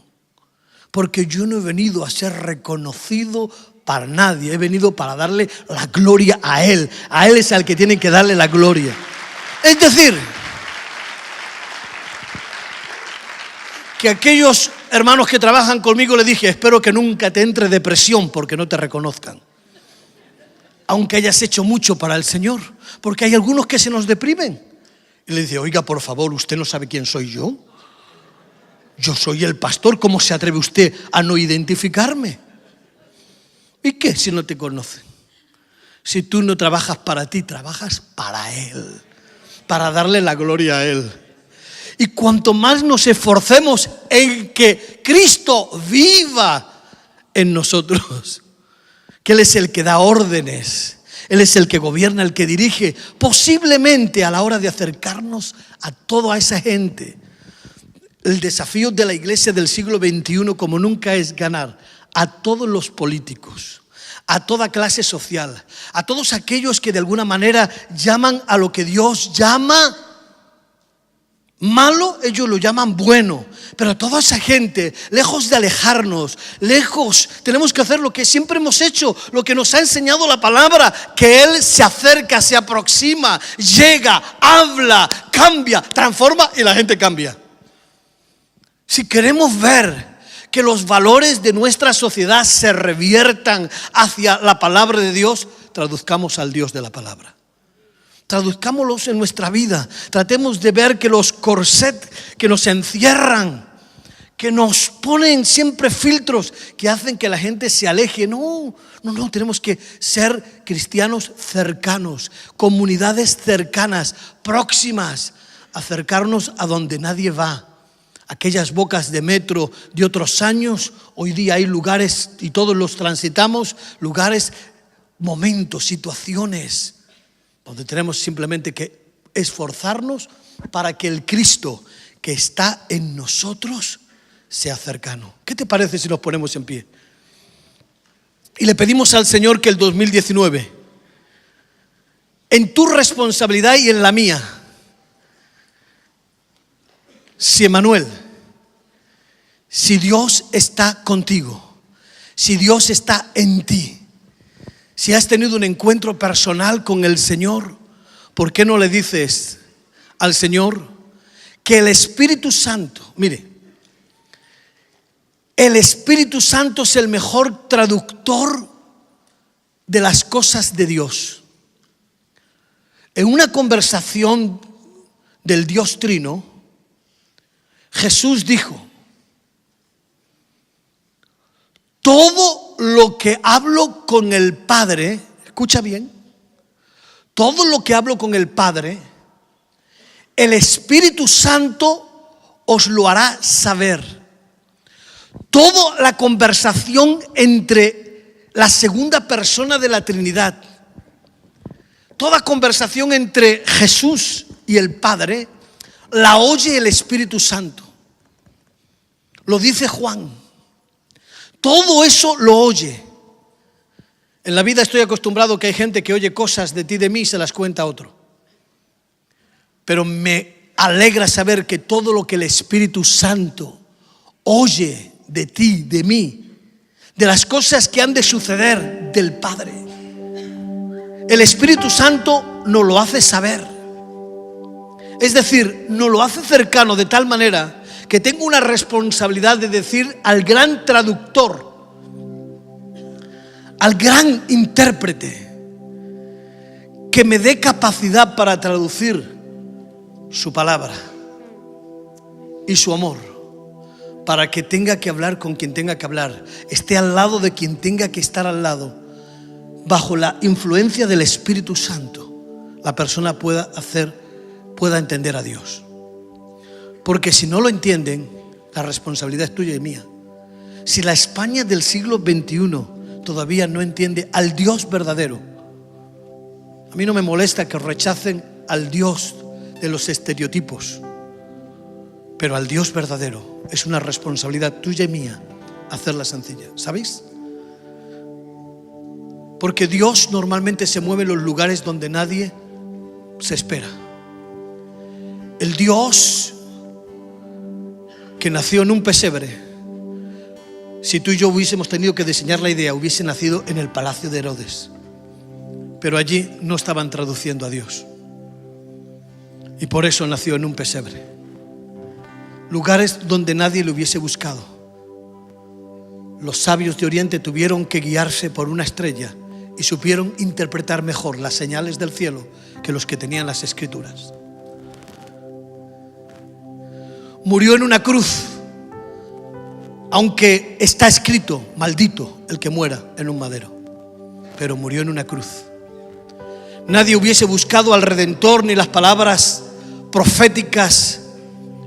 Porque yo no he venido a ser reconocido para nadie, he venido para darle la gloria a Él. A Él es al que tienen que darle la gloria. Es decir, que aquellos hermanos que trabajan conmigo le dije, espero que nunca te entre depresión porque no te reconozcan. Aunque hayas hecho mucho para el Señor, porque hay algunos que se nos deprimen. Y le dice, oiga, por favor, ¿usted no sabe quién soy yo? Yo soy el pastor, ¿cómo se atreve usted a no identificarme? ¿Y qué si no te conocen? Si tú no trabajas para ti, trabajas para Él, para darle la gloria a Él. Y cuanto más nos esforcemos en que Cristo viva en nosotros, que Él es el que da órdenes, Él es el que gobierna, el que dirige, posiblemente a la hora de acercarnos a toda esa gente. El desafío de la iglesia del siglo XXI como nunca es ganar a todos los políticos, a toda clase social, a todos aquellos que de alguna manera llaman a lo que Dios llama malo, ellos lo llaman bueno. Pero a toda esa gente, lejos de alejarnos, tenemos que hacer lo que siempre hemos hecho, lo que nos ha enseñado la palabra, que Él se acerca, se aproxima, llega, habla, cambia, transforma y la gente cambia. Si queremos ver que los valores de nuestra sociedad se reviertan hacia la palabra de Dios, traduzcamos al Dios de la palabra. Traduzcámoslos en nuestra vida. Tratemos de ver que los corsets que nos encierran, que nos ponen siempre filtros que hacen que la gente se aleje. No, tenemos que ser cristianos cercanos, comunidades cercanas, próximas, acercarnos a donde nadie va. Aquellas bocas de metro de otros años, hoy día hay lugares, y todos los transitamos, lugares, momentos, situaciones, donde tenemos simplemente que esforzarnos para que el Cristo que está en nosotros sea cercano. ¿Qué te parece si nos ponemos en pie? Y le pedimos al Señor que el 2019, en tu responsabilidad y en la mía, si Emmanuel, si Dios está contigo, si Dios está en ti, si has tenido un encuentro personal con el Señor, ¿por qué no le dices al Señor que el Espíritu Santo, mire, el Espíritu Santo es el mejor traductor de las cosas de Dios? En una conversación del Dios Trino, Jesús dijo, todo lo que hablo con el Padre, escucha bien, todo lo que hablo con el Padre, el Espíritu Santo os lo hará saber. Toda la conversación entre la segunda persona de la Trinidad, toda conversación entre Jesús y el Padre, la oye el Espíritu Santo. Lo dice Juan. Todo eso lo oye. En la vida estoy acostumbrado que hay gente que oye cosas de ti, de mí, y se las cuenta a otro. Pero me alegra saber que todo lo que el Espíritu Santo oye de ti, de mí, de las cosas que han de suceder del Padre, el Espíritu Santo nos lo hace saber. Es decir, nos lo hace cercano de tal manera que tengo una responsabilidad de decir al gran traductor, al gran intérprete, que me dé capacidad para traducir su palabra y su amor, para que tenga que hablar con quien tenga que hablar, esté al lado de quien tenga que estar al lado, bajo la influencia del Espíritu Santo, la persona pueda entender a Dios. Porque si no lo entienden, la responsabilidad es tuya y mía. Si la España del siglo XXI todavía no entiende al Dios verdadero, a mí no me molesta que rechacen al Dios de los estereotipos, pero al Dios verdadero es una responsabilidad tuya y mía hacerla sencilla. ¿Sabéis? Porque Dios normalmente se mueve en los lugares donde nadie se espera. El Dios que nació en un pesebre, si tú y yo hubiésemos tenido que diseñar la idea, hubiese nacido en el palacio de Herodes. Pero allí no estaban traduciendo a Dios. Y por eso nació en un pesebre. Lugares donde nadie lo hubiese buscado. Los sabios de Oriente tuvieron que guiarse por una estrella y supieron interpretar mejor las señales del cielo que los que tenían las escrituras. Murió en una cruz, aunque está escrito: maldito el que muera en un madero. Pero murió en una cruz. Nadie hubiese buscado al Redentor ni las palabras proféticas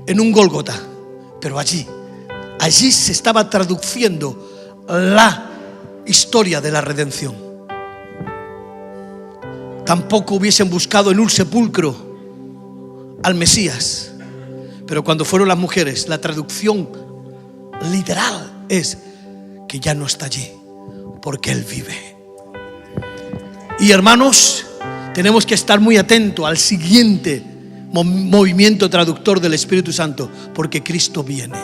en un Gólgota, pero allí se estaba traduciendo la historia de la redención. Tampoco hubiesen buscado en un sepulcro al Mesías, pero cuando fueron las mujeres, la traducción literal es que ya no está allí, porque Él vive. Y hermanos, tenemos que estar muy atentos al siguiente movimiento traductor del Espíritu Santo, porque Cristo viene.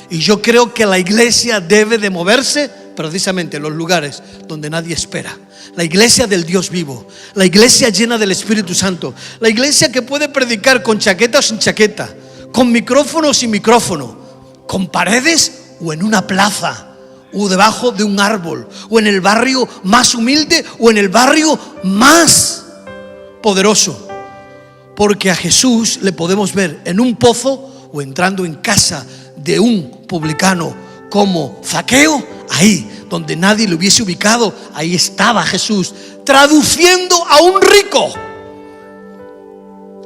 Y yo creo que la iglesia debe de moverse precisamente en los lugares donde nadie espera. La iglesia del Dios vivo, la iglesia llena del Espíritu Santo, la iglesia que puede predicar con chaqueta o sin chaqueta, con micrófono o sin micrófono, con paredes o en una plaza, o debajo de un árbol, o en el barrio más humilde o en el barrio más poderoso. Porque a Jesús le podemos ver en un pozo o entrando en casa de un publicano como Zaqueo. Ahí donde nadie lo hubiese ubicado, ahí estaba Jesús traduciendo a un rico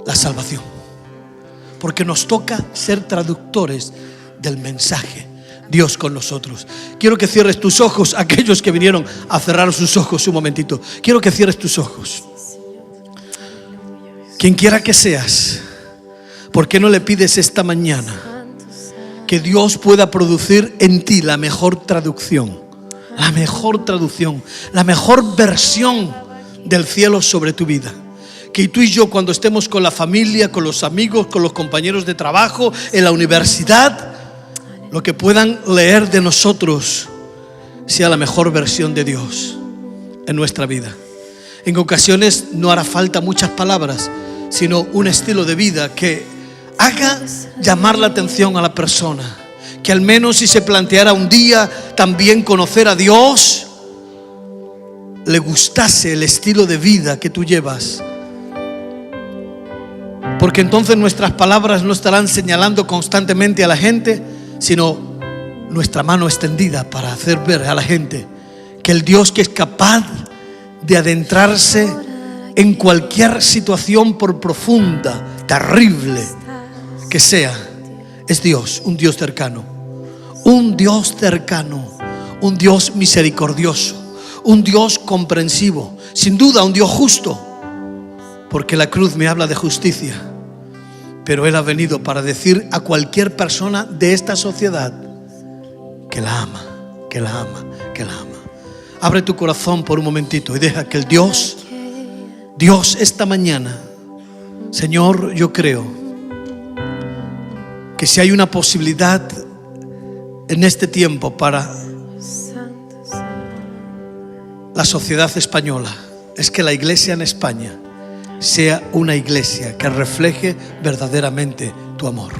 la salvación. Porque nos toca ser traductores del mensaje. Dios con nosotros. Quiero que cierres tus ojos, aquellos que vinieron a cerrar sus ojos un momentito. Quiero que cierres tus ojos. Quien quiera que seas, ¿por qué no le pides esta mañana que Dios pueda producir en ti la mejor traducción? La mejor traducción, la mejor versión del cielo sobre tu vida. Que tú y yo, cuando estemos con la familia, con los amigos, con los compañeros de trabajo, en la universidad, lo que puedan leer de nosotros sea la mejor versión de Dios en nuestra vida. En ocasiones no hará falta muchas palabras, sino un estilo de vida que haga llamar la atención a la persona. Que al menos si se planteara un día también conocer a Dios, le gustase el estilo de vida que tú llevas. Porque entonces nuestras palabras no estarán señalando constantemente a la gente, sino nuestra mano extendida para hacer ver a la gente que el Dios que es capaz de adentrarse en cualquier situación, por profunda, terrible que sea, es Dios, un Dios cercano, un Dios cercano, un Dios misericordioso, un Dios comprensivo, sin duda un Dios justo, porque la cruz me habla de justicia. Pero Él ha venido para decir a cualquier persona de esta sociedad que la ama, que la ama, que la ama. Abre tu corazón por un momentito y deja que el Dios esta mañana, Señor, yo creo que si hay una posibilidad en este tiempo para la sociedad española, es que la iglesia en España sea una iglesia que refleje verdaderamente tu amor.